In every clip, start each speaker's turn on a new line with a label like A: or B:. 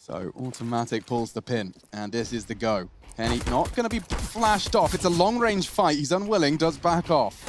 A: So automatic pulls the pin, and this is the go. Henny not going to be flashed off. It's a long-range fight. He's unwilling, does back off.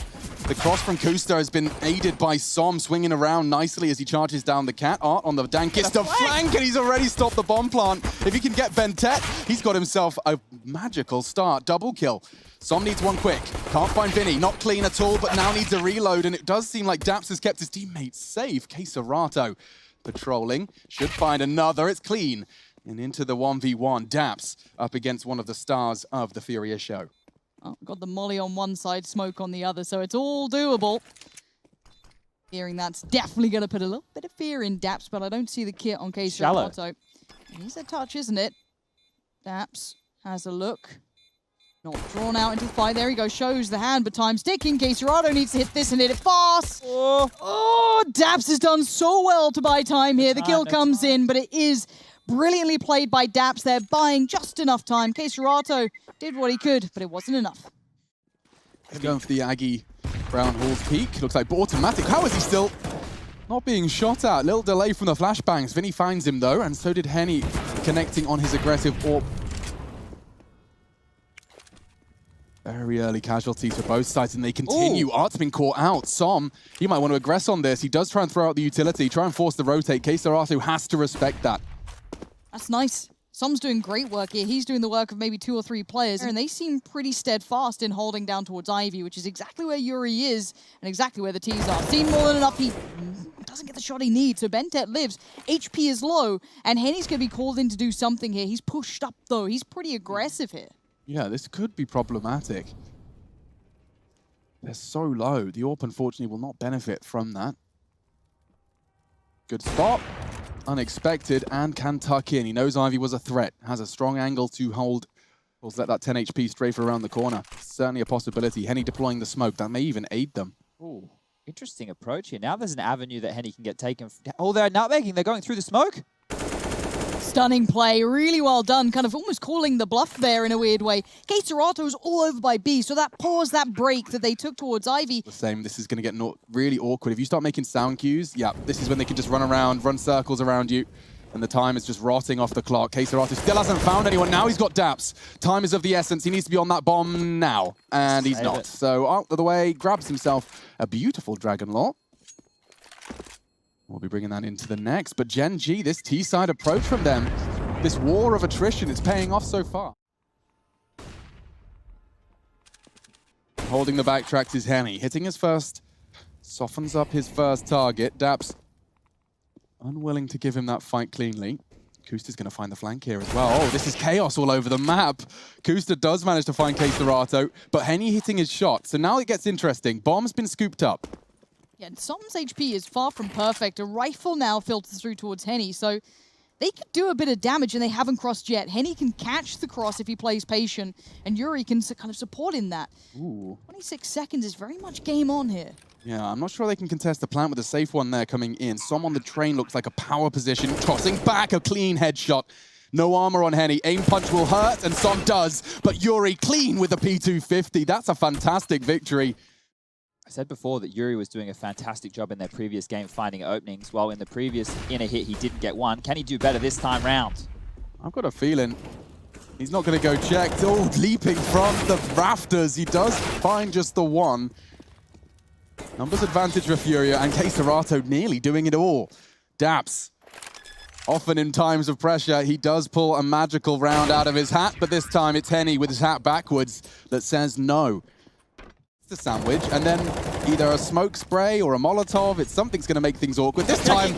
A: The cross from Kusta has been aided by Som, swinging around nicely as he charges down the cat. Art on the dankest of flank, and he's already stopped the bomb plant. If he can get Bentet, he's got himself a magical start. Double kill. Som needs one quick. Can't find Vinny. Not clean at all, but now needs a reload, and it does seem like Daps has kept his teammates safe. Keserato patrolling. Should find another. It's clean. And into the 1v1. Daps up against one of the stars of the FURIA show.
B: Oh, got the molly on one side, smoke on the other, so it's all doable. Hearing that's definitely going to put a little bit of fear in Daps, but I don't see the kit on Keserato. He's a touch, isn't it? Daps has a look. Not drawn out into the fight. There he goes. Shows the hand, but time's ticking. Keserato needs to hit this and hit it fast. Oh, Daps has done so well to buy time here. The kill comes in, but it is brilliantly played by Daps. They're buying just enough time. Keserato did what he could, but it wasn't enough.
A: He's going for the Aggie Brown Hall's peak. Looks like automatic. How is he still not being shot at? Little delay from the flashbangs. Vinny finds him though, and so did Henny, connecting on his aggressive AWP. Very early casualties for both sides, and they continue. Ooh. Art's been caught out. Som, he might want to aggress on this. He does try and throw out the utility, try and force the rotate. Keserato has to respect that.
B: That's nice. Som's doing great work here. He's doing the work of maybe 2 or 3 players, and they seem pretty steadfast in holding down towards Ivy, which is exactly where Yuri is and exactly where the Thieves are. Seen more than enough. He doesn't get the shot he needs, so Bentet lives. HP is low, and Henny's going to be called in to do something here. He's pushed up, though. He's pretty aggressive here.
A: Yeah, this could be problematic. They're so low. The AWP, unfortunately, will not benefit from that. Good spot. Unexpected, and can tuck in. He knows Ivy was a threat. Has a strong angle to hold. Or let that 10 HP strafe around the corner. Certainly a possibility. Henny deploying the smoke. That may even aid them.
C: Ooh, interesting approach here. Now there's an avenue that Henny can get taken. Oh, they're nutmegging. They're going through the smoke.
B: Stunning play, really well done, kind of almost calling the bluff there in a weird way. Keserato's all over by B, so that pause, that break that they took towards Ivy.
A: The same, this is going to get really awkward. If you start making sound cues, yeah, this is when they can just run around, run circles around you, and the time is just rotting off the clock. Keserato still hasn't found anyone. Now he's got Daps. Time is of the essence. He needs to be on that bomb now, and he's not. So out of the way, grabs himself a beautiful Dragon Law. We'll be bringing that into the next. But Gen G, this T-side approach from them, this war of attrition, it's paying off so far. Holding the backtracks is Henny. Hitting his first, softens up his first target. Daps unwilling to give him that fight cleanly. Kusta's going to find the flank here as well. Oh, this is chaos all over the map. Kusta does manage to find Keserato, but Henny hitting his shot. So now it gets interesting. Bomb's been scooped up.
B: Yeah, and Som's HP is far from perfect. A rifle now filters through towards Henny, so they could do a bit of damage, and they haven't crossed yet. Henny can catch the cross if he plays patient, and Yuri can kind of support in that.
A: Ooh.
B: 26 seconds is very much game on here.
A: Yeah, I'm not sure they can contest the plant with a safe one there coming in. Som on the train looks like a power position, tossing back a clean headshot. No armor on Henny. Aim punch will hurt, and Som does, but Yuri clean with the P250. That's a fantastic victory.
C: I said before that Yuri was doing a fantastic job in their previous game finding openings, while in the previous inner hit he didn't get one. Can he do better this time round?
A: I've got a feeling he's not going to go checked. Oh, leaping from the rafters. He does find just the one. Numbers advantage for FURIA, and Keserato nearly doing it all. Daps, often in times of pressure, he does pull a magical round out of his hat, but this time it's Henny with his hat backwards that says no. The sandwich, and then either a smoke spray or a Molotov. Something's going to make things awkward. This time,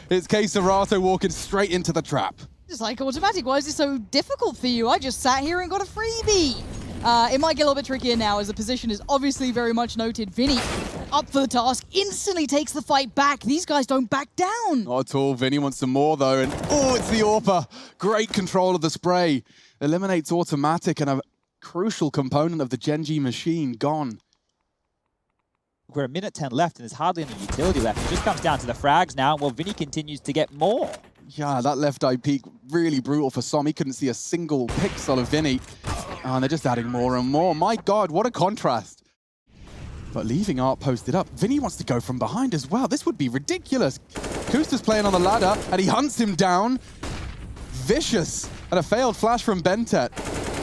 A: it's Keserato walking straight into the trap.
B: Just like automatic, why is it so difficult for you? I just sat here and got a freebie. It might get a little bit trickier now, as the position is obviously very much noted. Vinny, up for the task, instantly takes the fight back. These guys don't back down.
A: Not at all. Vinny wants some more, though, and oh, it's the AWPer. Great control of the spray. Eliminates automatic, and a crucial component of the Gen G machine gone.
C: We're a minute 10 left, and there's hardly any utility left. It just comes down to the frags now, while Vinny continues to get more.
A: Yeah, that left eye peek, really brutal for Som. He couldn't see a single pixel of Vinny. And they're just adding more and more. My God, what a contrast. But leaving Art posted up, Vinny wants to go from behind as well. This would be ridiculous. Kusta's playing on the ladder, and he hunts him down. vicious. And a failed flash from Bentet.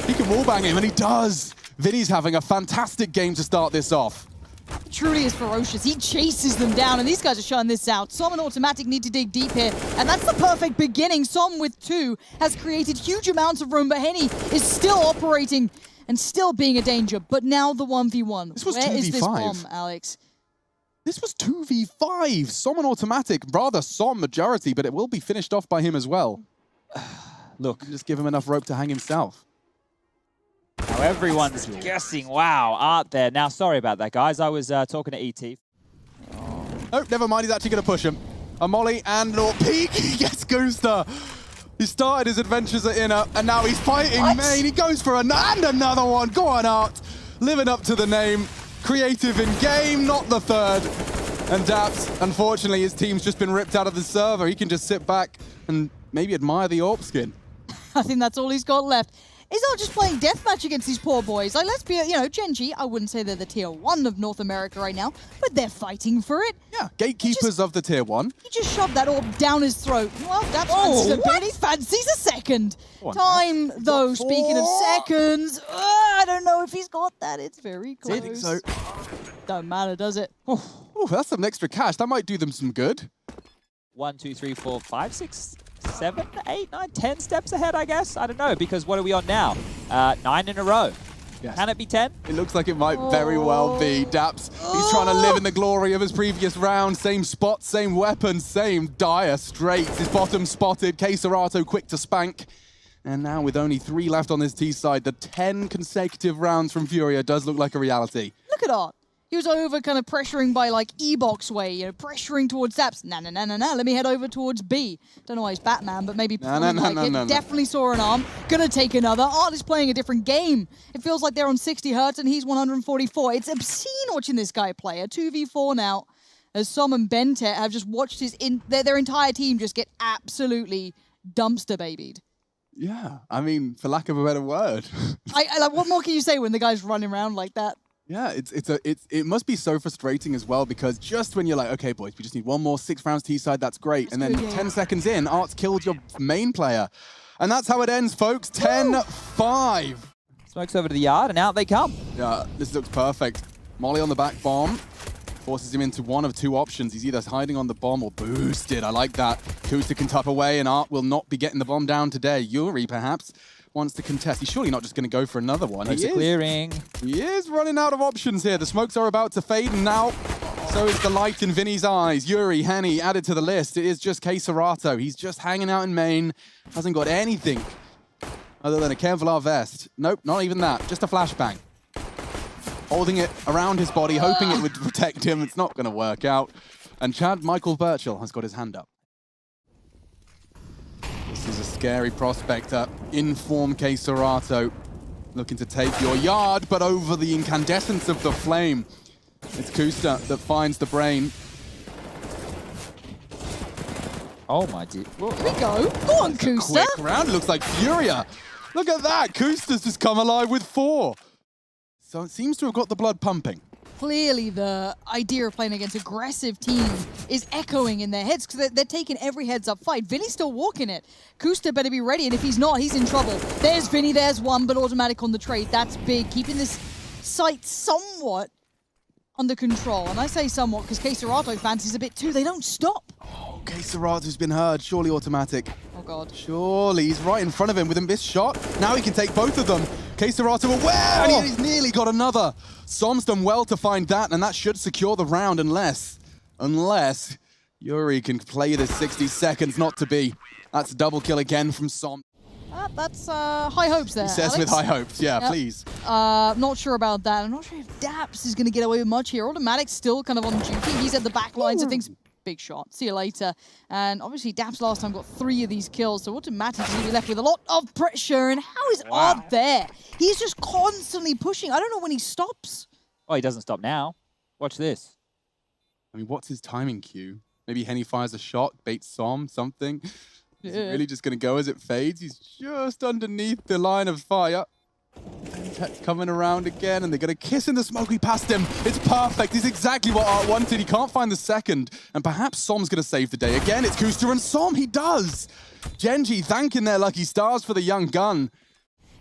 A: He can wallbang him, and he does. Vinny's having a fantastic game to start this off.
B: Truly is ferocious. He chases them down, and these guys are shutting this out. Som and Automatic need to dig deep here, and that's the perfect beginning. Som with 2 has created huge amounts of room, but Henny is still operating and still being a danger. But now the 1v1.
A: This was
B: Where
A: 2v5.
B: is this bomb, Alex?
A: This was 2v5. Som and Automatic, rather Som majority, but it will be finished off by him as well. Look, just give him enough rope to hang himself.
C: Now everyone's guessing. Wow, Art there. Now, sorry about that, guys. I was talking to ET.
A: Oh, never mind. He's actually going to push him. A molly and a peek. He gets Gusta. He started his adventures at Inner, and now he's fighting main. He goes for and another one. Go on, Art. Living up to the name. Creative in game, not the third. And Daps, unfortunately, his team's just been ripped out of the server. He can just sit back and maybe admire the AWP skin.
B: I think that's all he's got left. He's not just playing deathmatch against these poor boys. Like, let's be, Gen.G, I wouldn't say they're the tier 1 of North America right now, but they're fighting for it.
A: Yeah, gatekeepers of the tier 1.
B: He just shoved that orb down his throat. Well, that's he fancies a second. Time, though, speaking of seconds, I don't know if he's got that. It's very close.
A: I think so.
B: Don't matter, does it?
A: Oh, that's some extra cash. That might do them some good.
C: 1, 2, 3, 4, 5, 6, 7, 8, 9, 10 steps ahead, I guess. I don't know, because what are we on now? 9 in a row. Yes. Can it be 10?
A: It looks like it might very well be. Daps, he's trying to live in the glory of his previous round. Same spot, same weapon, same dire straights. His bottom spotted. K-Serato quick to spank. And now with only 3 left on this T side, the 10 consecutive rounds from FURIA does look like a reality.
B: Look at Art. He was over kind of pressuring by like E-box way, pressuring towards Zaps. Nah, let me head over towards B. Don't know why he's Batman, but maybe definitely saw an arm. Gonna take another. Art is playing a different game. It feels like they're on 60 hertz and he's 144. It's obscene watching this guy play. A 2v4 now, as Som and Bentet have just watched their entire team just get absolutely dumpster babied.
A: Yeah, I mean, for lack of a better word.
B: Like, what more can you say when the guy's running around like that?
A: Yeah, it must be so frustrating as well, because just when you're like, okay, boys, we just need one more 6 rounds T-side, that's great. And then 10 seconds in, Art's killed your main player. And that's how it ends, folks. 10-5.
C: Smokes over to the yard, and out they come.
A: Yeah, this looks perfect. Molly on the back bomb. Forces him into one of 2 options. He's either hiding on the bomb or boosted. I like that. Kusta can tuck away, and Art will not be getting the bomb down today. Yuri, perhaps, wants to contest. He's surely not just going to go for another one.
C: He's clearing.
A: He is running out of options here. The smokes are about to fade, and now so is the light in Vinny's eyes. Yuri, Henny added to the list. It is just K-Serato. He's just hanging out in main. Hasn't got anything other than a Kevlar vest. Nope, not even that. Just a flashbang. Holding it around his body, hoping it would protect him. It's not going to work out. And Chad Michael Birchall has got his hand up. This is a scary prospect. Inform K-Serato looking to take your yard, but over the incandescence of the flame. It's Kusta that finds the brain.
C: Oh my dear.
B: Here we go. Go on, Kusta.
A: Quick round. It looks like FURIA. Look at that. Kusta's just come alive with 4. So it seems to have got the blood pumping.
B: Clearly, the idea of playing against aggressive teams is echoing in their heads, because they're taking every heads-up fight. Vinny's still walking it. Kusta better be ready, and if he's not, he's in trouble. There's Vinny, there's one, but automatic on the trade. That's big, keeping this site somewhat under control. And I say somewhat because K-Serato fancies a bit too. They don't stop.
A: Oh, K-Serato's been heard. Surely automatic.
B: Oh, God.
A: Surely. He's right in front of him with a missed shot. Now he can take both of them. K-Serato aware, and he's nearly got another. Som's done well to find that, and that should secure the round unless Yuri can play this 60 seconds not to be. That's a double kill again from Som.
B: That's high hopes there,
A: He says
B: Alex.
A: with high hopes, yeah,
B: Yep.
A: please.
B: Not sure about that. I'm not sure if Daps is going to get away with much here. Automatic's still kind of on duty. He's at the back line, so things... Big shot. See you later. And obviously, Daps last time got 3 of these kills, so Automatic is going to be left with a lot of pressure. And how is Art there? He's just constantly pushing. I don't know when he stops.
C: Oh, he doesn't stop now. Watch this.
A: I mean, what's his timing cue? Maybe Henny fires a shot, baits Som, something. Is he really just going to go as it fades? He's just underneath the line of fire. Bentet's coming around again, and they're going to kiss in the smoke. He passed him. It's perfect. It's exactly what Art wanted. He can't find the second. And perhaps Som's going to save the day. Again, it's Kuster and Som. He does. Gen.G thanking their lucky stars for the young gun.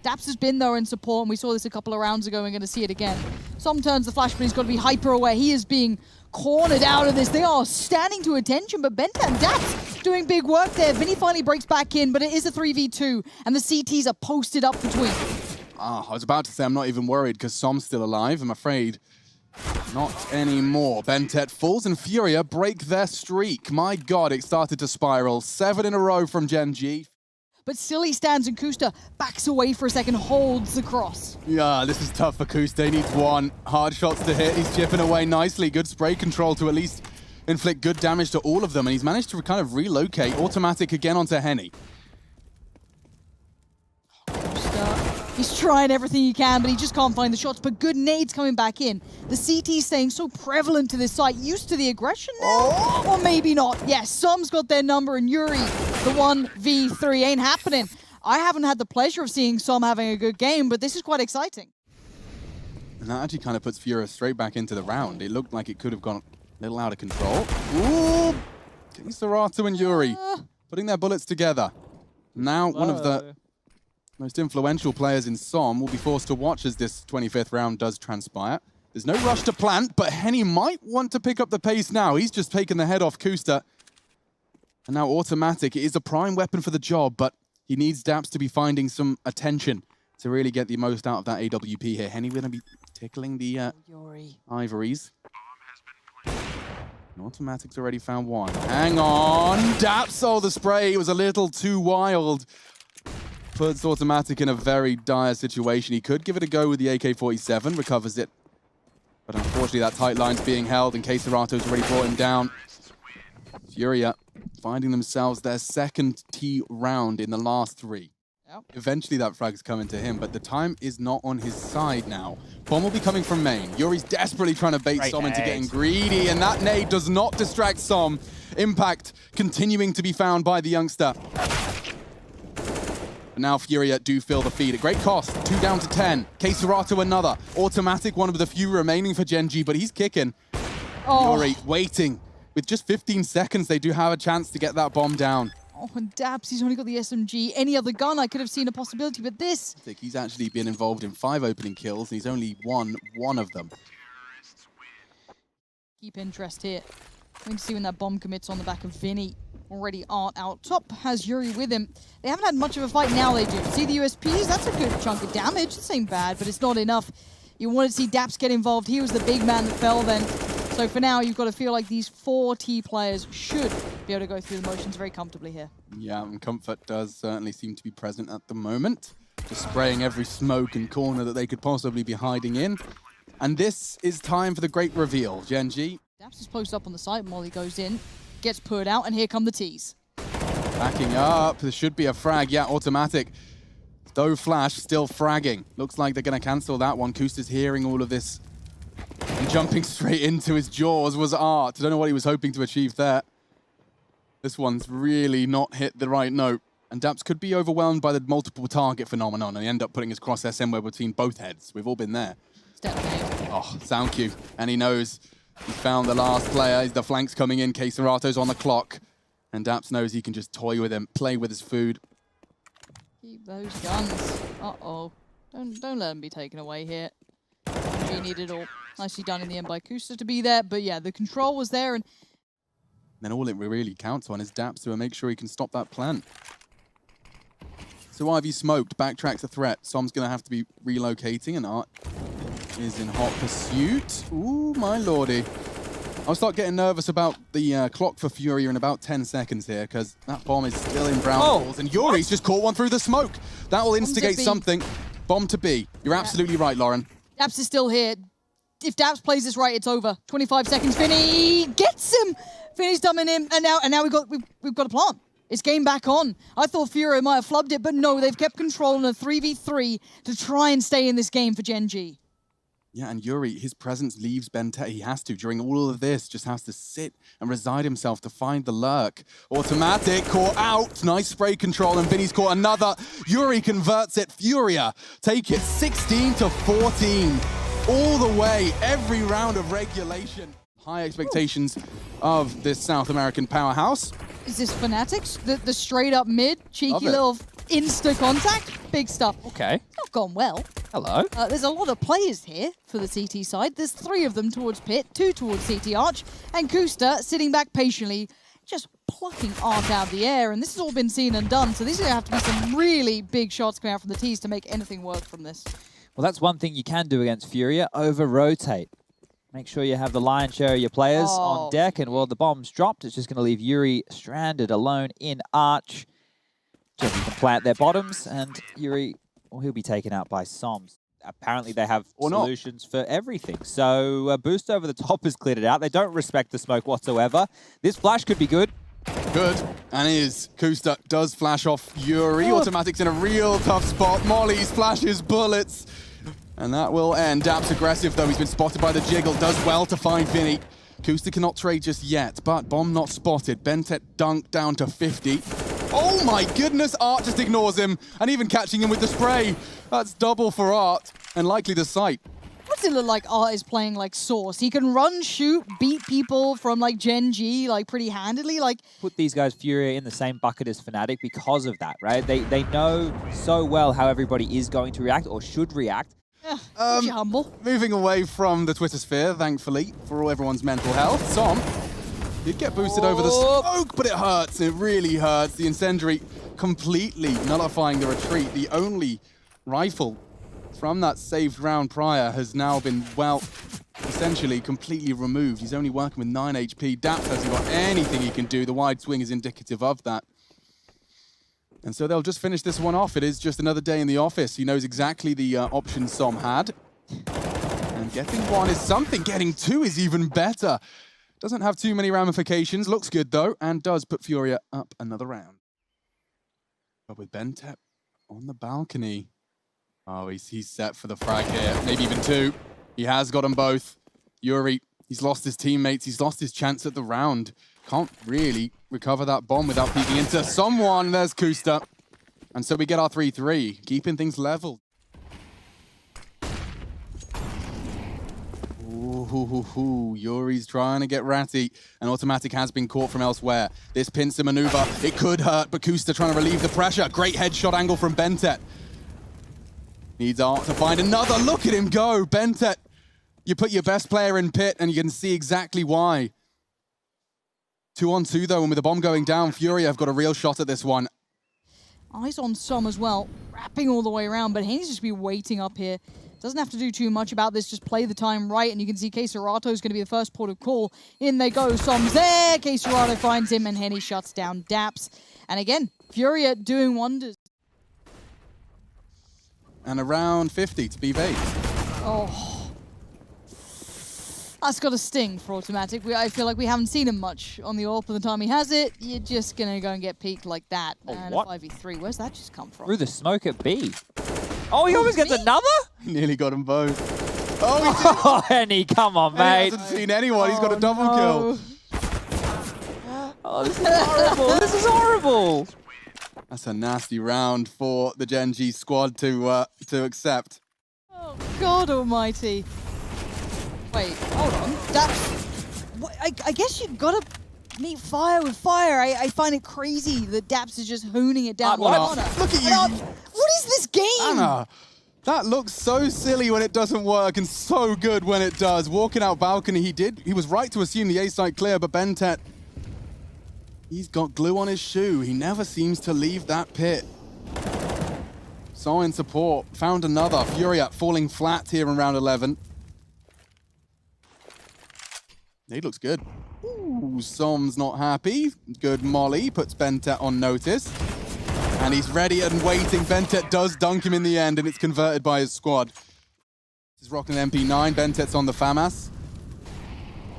B: Daps has been there in support, and we saw this a couple of rounds ago, and we're going to see it again. Som turns the flash, but he's got to be hyper aware. He is being cornered out of this. They are standing to attention, but Bentet and Daps doing big work there. Vinny finally breaks back in, but it is a 3v2, and the CTs are posted up between.
A: I was about to say I'm not even worried because Som's still alive. I'm afraid not anymore. Bentet falls and FURIA break their streak. My God, it started to spiral. 7 in a row from Gen.G.
B: But still he stands, and Kuster backs away for a second, holds the cross.
A: Yeah, this is tough for Kuster. He needs one. Hard shots to hit. He's chipping away nicely. Good spray control to at least inflict good damage to all of them. And he's managed to kind of relocate. Automatic again onto Henny.
B: He's trying everything he can, but he just can't find the shots. But good nades coming back in. The CT staying so prevalent to this site. Used to the aggression now? Or maybe not. Yes, Som's got their number, and Yuri, the 1v3, ain't happening. I haven't had the pleasure of seeing Som having a good game, but this is quite exciting.
A: And that actually kind of puts FURIA straight back into the round. It looked like it could have gone a little out of control. Ooh! Serato and Yuri putting their bullets together. Now one of the most influential players in Som will be forced to watch as this 25th round does transpire. There's no rush to plant, but Henny might want to pick up the pace now. He's just taken the head off Kuster. And now Automatic, it is a prime weapon for the job, but he needs Daps to be finding some attention to really get the most out of that AWP here. Henny going to be tickling the ivories. And Automatic's already found one. Hang on, Daps, oh, the spray was a little too wild. Puts Automatic in a very dire situation. He could give it a go with the AK-47, recovers it. But unfortunately, that tight line's being held, and Serato's already brought him down. FURIA finding themselves their second T round in the last 3. Yep. Eventually, that frag's coming to him, but the time is not on his side now. Bomb will be coming from main. Yuri's desperately trying to bait Som into getting greedy, and that nade does not distract Som. Impact continuing to be found by the youngster. But now FURIA do fill the feed at great cost. 2 down to 10. Serato another. Automatic, one of the few remaining for Gen.G, but he's kicking. Yuri waiting. With just 15 seconds, they do have a chance to get that bomb down.
B: Oh, and Daps, he's only got the SMG. Any other gun, I could have seen a possibility, but this...
A: I think he's actually been involved in 5 opening kills, and he's only won 1 of them.
B: Keep interest here. Going to see when that bomb commits on the back of Vinny. Already Art out top, has Yuri with him. They haven't had much of a fight, now they do. See the USPs? That's a good chunk of damage. This ain't bad, but it's not enough. You want to see Daps get involved. He was the big man that fell then. So for now, you've got to feel like these 4 T players should be able to go through the motions very comfortably here. Yeah, and comfort does certainly seem to be present at the moment. Just spraying every smoke and corner that they could possibly be hiding in. And this is time for the great reveal. Gen.G. Daps is posted up on the side. Molly goes in, gets put out, and here come the T's. Backing up. There should be a frag. Yeah, Automatic. Though Flash still fragging. Looks like they're going to cancel that one. Kuster's hearing all of this. And jumping straight into his jaws was Art. I don't know what he was hoping to achieve there. This one's really not hit the right note. And Daps could be overwhelmed by the multiple target phenomenon and end up putting his crosshair somewhere between both heads. We've all been there. Oh, sound cue. And he knows he's found the last player. The flank's coming in. Serato's on the clock. And Daps knows he can just toy with him, play with his food. Keep those guns. Uh-oh. Don't let him be taken away here. He needed it all. Nicely done in the end by Kuster to be there. But yeah, the control was there. And then all it really counts on is Daps to make sure he can stop that plant. So Ivy smoked, backtracks the threat. Som's going to have to be relocating, and Art is in hot pursuit. Ooh, my lordy. I'll start getting nervous about the clock for FURIA in about 10 seconds here, because that bomb is still in brown balls, and Yuri's just caught one through the smoke. That will instigate something. Bomb to B. You're absolutely right, Lauren. Daps is still here. If Daps plays this right, it's over. 25 seconds. Vinny gets him. Vinny's dumbing him, and now we've got a plant. It's game back on. I thought FURIA might have flubbed it, but no, they've kept control in a 3v3 to try and stay in this game for Gen.G.
A: Yeah, and Yuri, his presence leaves Bentet. He has to, during all of this, just has to sit and reside himself to find the lurk. Automatic, caught out. Nice spray control, and Vinny's caught another. Yuri converts it. FURIA take it 16-14. All the way, every round of regulation. High expectations of this South American powerhouse.
B: Is this Fnatic's? The straight up mid, cheeky little insta contact? Big stuff.
C: Okay.
B: Not gone well.
C: Hello.
B: There's a lot of players here for the CT side. There's 3 of them towards Pit, 2 towards CT Arch, and Kusta sitting back patiently, just plucking Arch out of the air. And this has all been seen and done, so these are going to have to be some really big shots coming out from the T's to make anything work from this.
C: Well, that's one thing you can do against FURIA, over-rotate. Make sure you have the lion's share of your players on deck, and while the bomb's dropped, it's just going to leave Yuri stranded alone in Arch. Just can plant their bottoms, and Yuri, well, he'll be taken out by Soms. Apparently they have solutions for everything. So a boost over the top has cleared it out. They don't respect the smoke whatsoever. This flash could be good.
A: Good, and is. Kusta does flash off Yuri. Automatic's in a real tough spot. Molly's flashes bullets. And that will end. Daps aggressive, though. He's been spotted by the jiggle. Does well to find Vinny. Kusta cannot trade just yet, but bomb not spotted. Bentet dunked down to 50. Oh my goodness, Art just ignores him. And even catching him with the spray. That's double for Art, and likely the sight.
B: What's it look like Art is playing like Source? He can run, shoot, beat people from like Gen G like pretty handedly. Like
C: put these guys FURIA in the same bucket as Fnatic because of that, right? They know so well how everybody is going to react or should react.
B: humble.
A: Moving away from the Twitter sphere, thankfully, for all everyone's mental health. Som did get boosted over the smoke, but it hurts. It really hurts. The incendiary completely nullifying the retreat. The only rifle from that saved round prior has now been, well, essentially completely removed. He's only working with 9 HP. Daps hasn't got anything he can do. The wide swing is indicative of that. And so they'll just finish this one off. It is just another day in the office. He knows exactly the options Som had. And getting 1 is something. Getting 2 is even better. Doesn't have too many ramifications. Looks good, though, and does put FURIA up another round. But with Bentet on the balcony. Oh, he's set for the frag here. Maybe even 2. He has got them both. Yuri, he's lost his teammates. He's lost his chance at the round. Can't really recover that bomb without peeking into someone. There's Kusta. And so we get our 3-3, keeping things level. Ooh, Yuri's trying to get ratty. An automatic has been caught from elsewhere. This pincer maneuver, it could hurt, but Kusta trying to relieve the pressure. Great headshot angle from Bentet. Needs Art to find another. Look at him go, Bentet. You put your best player in pit and you can see exactly why. 2-on-2 though, and with the bomb going down, FURIA have got a real shot at this one.
B: Eyes on Som as well, wrapping all the way around, but he needs to just be waiting up here. Doesn't have to do too much about this, just play the time right, and you can see KScERATO is going to be the first port of call. In they go, Som's there, KScERATO finds him, and Henny shuts down Daps. And again, FURIA doing wonders.
A: And around 50 to be Faze.
B: Oh. That's got a sting for Automatic. I feel like we haven't seen him much on the AWP, and the time he has it, you're just going to go and get peeked like that. And
C: what?
B: A 5v3, where's that just come from?
C: Through the smoke at B. Oh, he almost gets another?
A: He nearly got them both. Oh, he did.
C: Oh, Henny, come on, mate.
A: He hasn't seen anyone. He's got a double kill.
C: Oh, this is horrible. This is horrible.
A: That's a nasty round for the Gen G squad to accept.
B: Oh, God almighty. Wait, hold on. I guess you've got to meet fire with fire. I find it crazy that Daps is just hooning it down.
A: Look at you.
B: What is this game?
A: Anna, that looks so silly when it doesn't work and so good when it does. Walking out balcony, he was right to assume the A side clear, but Bentet, he's got glue on his shoe. He never seems to leave that pit. So in support, found another. FURIA falling flat here in round 11. He looks good. Ooh, Som's not happy. Good molly, puts Bentet on notice. And he's ready and waiting. Bentet does dunk him in the end, and it's converted by his squad. This is rocking an MP9. Bentet's on the FAMAS.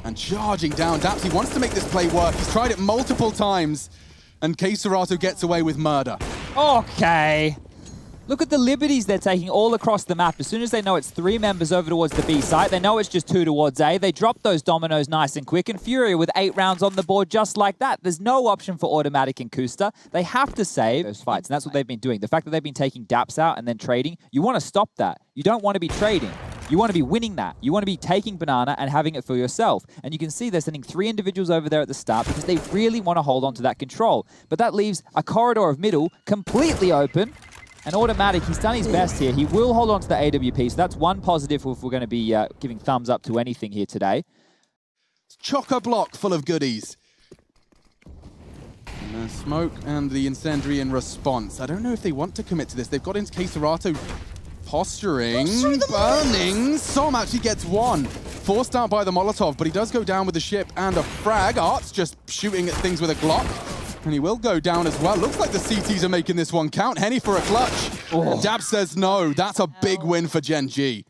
A: And charging down. Daps, he wants to make this play work. He's tried it multiple times. And KScERATO gets away with murder.
C: Okay. Look at the liberties they're taking all across the map. As soon as they know it's 3 members over towards the B site, they know it's just 2 towards A. They drop those dominoes nice and quick, and FURIA with 8 rounds on the board just like that. There's no option for automatic and Kusta. They have to save those fights, and that's what they've been doing. The fact that they've been taking daps out and then trading, you want to stop that. You don't want to be trading. You want to be winning that. You want to be taking banana and having it for yourself. And you can see they're sending 3 individuals over there at the start because they really want to hold on to that control. But that leaves a corridor of middle completely open. And automatic, he's done his best here. He will hold on to the AWP, so that's one positive if we're going to be giving thumbs up to anything here today.
A: Chock-a-block full of goodies. And the smoke and the incendiary in response. I don't know if they want to commit to this. They've got into KSGO posturing, burning. Som actually gets one. Forced out by the Molotov, but he does go down with the ship and a frag. Art's just shooting at things with a Glock. And he will go down as well. Looks like the CTs are making this one count. Henny for a clutch. Oh. Dab says no. That's a big win for Gen G.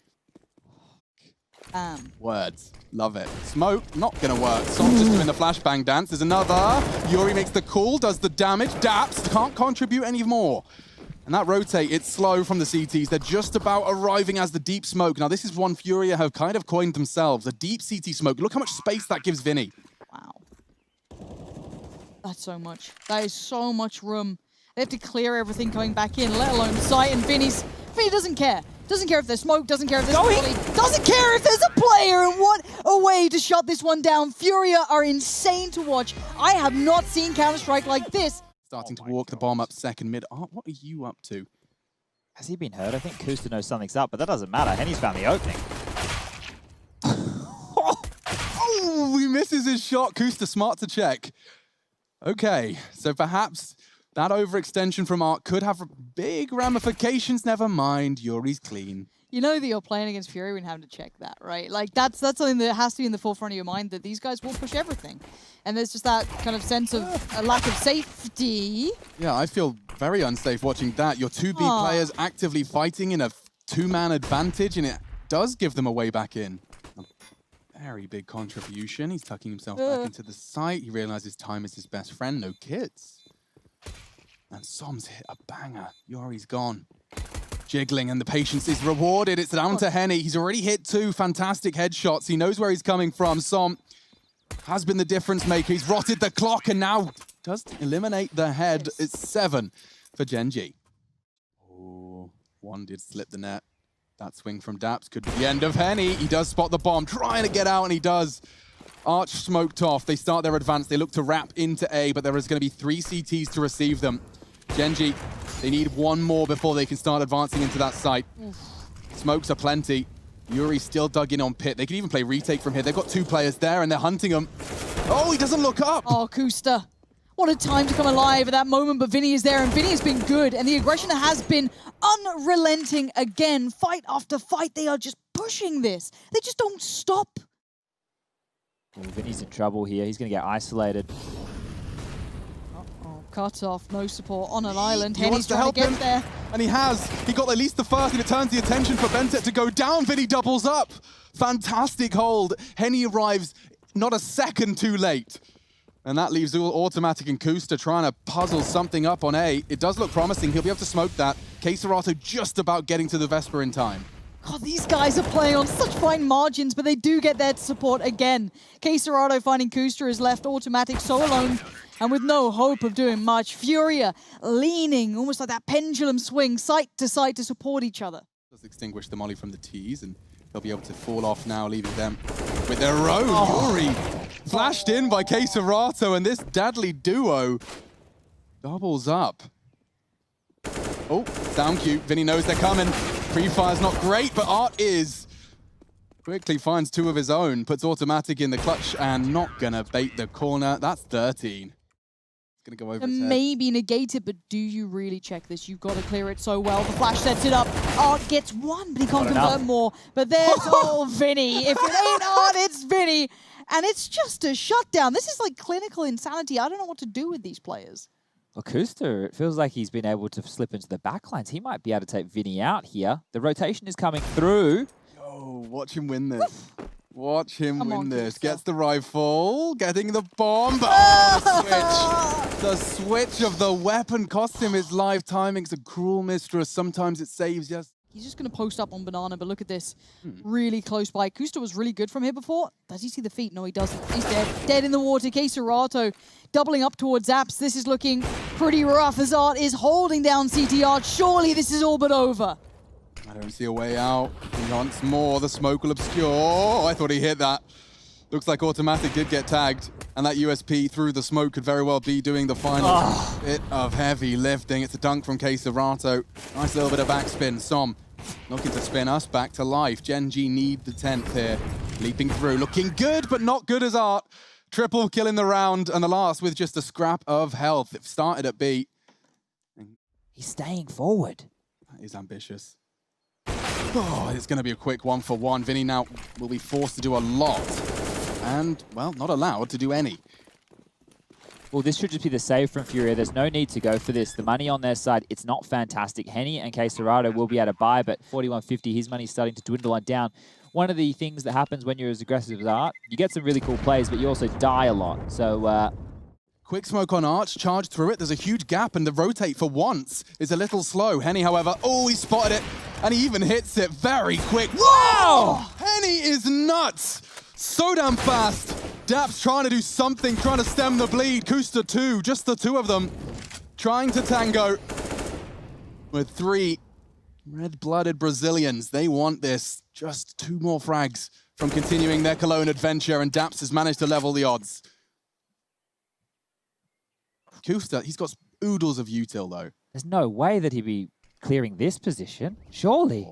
A: Words. Love it. Smoke, not going to work. Som's just doing the flashbang dance. There's another. Yuri makes the call, does the damage. Daps can't contribute any more. And that rotate, it's slow from the CTs. They're just about arriving as the deep smoke. Now, this is one FURIA have kind of coined themselves. A deep CT smoke. Look how much space that gives Vinny.
B: Wow. That's so much. That is so much room. They have to clear everything coming back in, let alone sight. And Vinny doesn't care. Doesn't care if there's smoke, doesn't care if there's volley, doesn't care if there's a player, and what a way to shut this one down. FURIA are insane to watch. I have not seen Counter-Strike like this.
A: Starting to walk the bomb up second mid. Art, what are you up to?
C: Has he been hurt? I think Kusta knows something's up, but that doesn't matter. Henny's found the opening.
A: Oh, he misses his shot. Kusta smart to check. Okay, so perhaps that overextension from Art could have big ramifications. Never mind, Yuri's clean.
B: You know that you're playing against FURIA when you have to check that, right? Like, that's something that has to be in the forefront of your mind, that these guys will push everything. And there's just that kind of sense of a lack of safety.
A: Yeah, I feel very unsafe watching that. Your 2B players actively fighting in a 2-man advantage, and it does give them a way back in. Very big contribution. He's tucking himself back into the site. He realizes time is his best friend. No kits. And Som's hit a banger. Yori's gone. Jiggling, and the patience is rewarded. It's down to Henny. He's already hit 2 fantastic headshots. He knows where he's coming from. Som has been the difference maker. He's rotted the clock and now does eliminate the head. It's 7 for Gen G. Oh, one did slip the net. That swing from Daps could be the end of Henny. He does spot the bomb, trying to get out, and he does. Arch smoked off. They start their advance. They look to wrap into A, but there is going to be 3 CTs to receive them. Gen G, they need one more before they can start advancing into that site. Smokes are plenty. Yuri still dug in on Pit. They can even play retake from here. They've got 2 players there, and they're hunting him. Oh, he doesn't look up.
B: Oh, Kusta. What a time to come alive at that moment, but Vinny is there, and Vinny has been good, and the aggression has been unrelenting again. Fight after fight, they are just pushing this. They just don't stop.
C: Well, Vinny's in trouble here. He's going to get isolated.
B: Uh-oh, cut off, no support on an island.
A: Henny's
B: trying to get there.
A: And he has. He got at least the first, and it turns the attention for Bentet to go down. Vinny doubles up. Fantastic hold. Henny arrives not a second too late. And that leaves Automatic and Kusta trying to puzzle something up on A. It does look promising. He'll be able to smoke that. KSGO just about getting to the Vesper in time.
B: God, these guys are playing on such fine margins, but they do get their support again. KSGO finding Kusta is left Automatic so alone and with no hope of doing much. FURIA leaning, almost like that pendulum swing, side to support each other.
A: Does extinguish the molly from the tees, and they'll be able to fall off now, leaving them with their own. Yuri flashed in by KSGO, and this deadly duo doubles up. Oh, sound cue. Vinny knows they're coming. Pre-fire's not great, but Art is. Quickly finds 2 of his own, puts Automatic in the clutch, and not gonna bait the corner. That's 13. It's gonna go over his head.
B: Maybe negate it, but do you really check this? You've got to clear it so well. The flash sets it up. Art gets 1, but he can't convert more. But there's Vinny. If it ain't Art, it's Vinny. And it's just a shutdown. This is like clinical insanity. I don't know what to do with these players.
C: Well, Kusta, it feels like he's been able to slip into the backlines. He might be able to take Vinny out here. The rotation is coming through.
A: Oh, watch him win this. Watch him
B: Come
A: win
B: on,
A: this.
B: Kista.
A: Gets the rifle, getting the bomb. Oh, the switch. The switch of the weapon cost him his life. Timing's a cruel mistress. Sometimes it saves you.
B: He's just going to post up on Banana, but look at this. Really close by. Kusta was really good from here before. Does he see the feet? No, he doesn't. He's dead. Dead in the water. Kohokohdat doubling up towards Zaps. This is looking pretty rough as Art is holding down CTR. Surely this is all but over.
A: I don't see a way out. He wants more. The smoke will obscure. Oh, I thought he hit that. Looks like Automatic did get tagged. And that USP through the smoke could very well be doing the final bit of heavy lifting. It's a dunk from Kohokohdat. Nice little bit of backspin. Som looking to spin us back to life. Gen G need the 10th here. Leaping through. Looking good, but not good as Art. Triple kill in the round. And the last with just a scrap of health. It started at B.
C: He's staying forward.
A: That is ambitious. Oh, it's going to be a quick 1-for-1. Vinny now will be forced to do a lot. And, well, not allowed to do any.
C: Well, this should just be the save from FURIA. There's no need to go for this. The money on their side, it's not fantastic. Henny and Kohokohdat will be able to buy, but 41.50, his money's starting to dwindle on down. One of the things that happens when you're as aggressive as Art, you get some really cool plays, but you also die a lot. So,
A: quick smoke on Arch, charge through it. There's a huge gap, and the rotate for once is a little slow. Henny, however, oh, he spotted it, and he even hits it very quick. Whoa! Henny is nuts! So damn fast. Daps trying to do something, trying to stem the bleed. Kusta too, just the two of them. Trying to tango with three red-blooded Brazilians. They want this. Just two more frags from continuing their Cologne adventure, and Daps has managed to level the odds. Kusta, he's got oodles of util though.
C: there's no way that he'd be clearing this position, surely.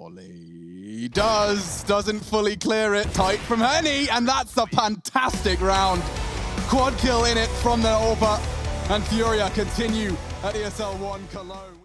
A: He doesn't fully clear it. Tight from Henny, and that's a fantastic round. Quad kill in it from the AWPA, and FURIA continue at ESL 1 Cologne.